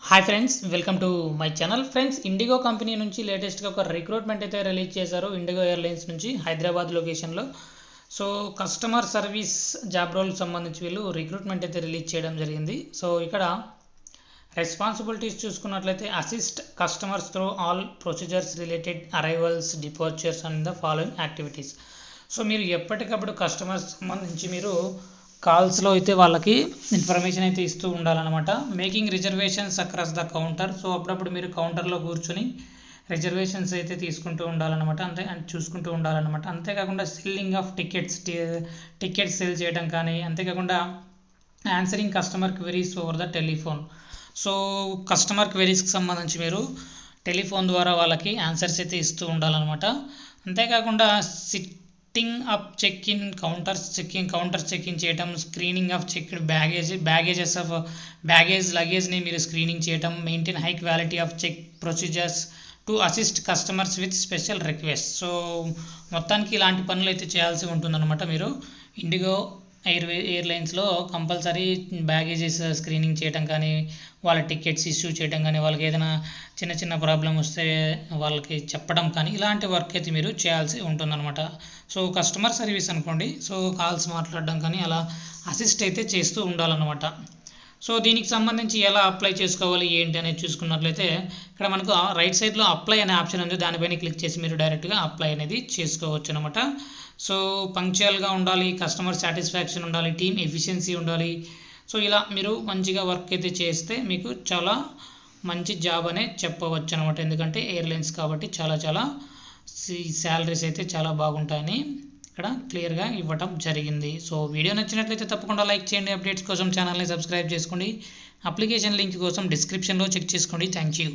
Hi friends, welcome to my channel. Friends, IndiGo company నుంచి లేటెస్ట్గా ఒక రిక్రూట్మెంట్ అయితే రిలీజ్ చేశారు. ఇండిగో ఎయిర్లైన్స్ నుంచి హైదరాబాద్ లొకేషన్లో. సో కస్టమర్ సర్వీస్ జాబ్ రోల్కి సంబంధించి వీళ్ళు రిక్రూట్మెంట్ అయితే రిలీజ్ చేయడం జరిగింది. సో ఇక్కడ రెస్పాన్సిబిలిటీస్ చూసుకున్నట్లయితే assist customers through all procedures related arrivals, departures and the following activities. So మీరు ఎప్పటికప్పుడు కస్టమర్స్ సంబంధించి మీరు కాల్స్లో అయితే వాళ్ళకి ఇన్ఫర్మేషన్ అయితే ఇస్తూ ఉండాలన్నమాట. Making reservations across the counter. So అప్పుడప్పుడు మీరు కౌంటర్లో కూర్చొని రిజర్వేషన్స్ అయితే తీసుకుంటూ ఉండాలన్నమాట, చూసుకుంటూ ఉండాలన్నమాట. అంతేకాకుండా సెల్లింగ్ ఆఫ్ టికెట్స్ సేల్ చేయడం కానీ, అంతేకాకుండా answering customer queries over the telephone. So customer క్వెరీస్కి సంబంధించి మీరు టెలిఫోన్ ద్వారా వాళ్ళకి ఆన్సర్స్ అయితే ఇస్తూ ఉండాలన్నమాట. అంతేకాకుండా sitting up check in counters checking చేయటం, స్క్రీనింగ్ ఆఫ్ చెక్డ్ లగేజ్ని మీరు స్క్రీనింగ్ చేయటం, maintain high quality of check procedures to assist customers with special request. So మొత్తానికి ఇలాంటి పనులు అయితే చేయాల్సి ఉంటుందన్నమాట. మీరు ఇండిగో ఎయిర్లైన్స్లో కంపల్సరీ బ్యాగేజెస్ స్క్రీనింగ్ చేయడం కానీ, వాళ్ళ టికెట్స్ ఇష్యూ చేయడం కానీ, వాళ్ళకి ఏదైనా చిన్న ప్రాబ్లం వస్తే వాళ్ళకి చెప్పడం కానీ, ఇలాంటి వర్క్ అయితే మీరు చేయాల్సి ఉంటుందన్నమాట. సో కస్టమర్ సర్వీస్ అనుకోండి. సో కాల్స్ మాట్లాడడం కానీ అలా అసిస్ట్ అయితే చేస్తూ ఉండాలన్నమాట. సో దీనికి సంబంధించి ఎలా అప్లై చేసుకోవాలి ఏంటి అనేది చూసుకున్నట్లయితే ఇక్కడ మనకు రైట్ సైడ్లో అప్లై అనే ఆప్షన్ ఉంది. దానిపైన క్లిక్ చేసి మీరు డైరెక్ట్గా అప్లై అనేది చేసుకోవచ్చు అనమాట. సో పంక్చువల్గా ఉండాలి, కస్టమర్ సాటిస్ఫాక్షన్ ఉండాలి, టీమ్ ఎఫిషియన్సీ ఉండాలి. సో ఇలా మీరు మంచిగా వర్క్ అయితే చేస్తే మీకు చాలా మంచి జాబ్ అనే చెప్పవచ్చు అనమాట. ఎందుకంటే ఎయిర్లైన్స్ కాబట్టి చాలా శాలరీస్ అయితే చాలా బాగుంటాయని ఇక్కడ క్లియర్గా ఇవ్వటం జరిగింది. సో వీడియో నచ్చినట్లయితే తప్పకుండా లైక్ చేయండి. అప్డేట్స్ కోసం ఛానల్ని సబ్స్క్రైబ్ చేసుకోండి. అప్లికేషన్ లింక్ కోసం డిస్క్రిప్షన్లో చెక్ చేసుకోండి. Thank you.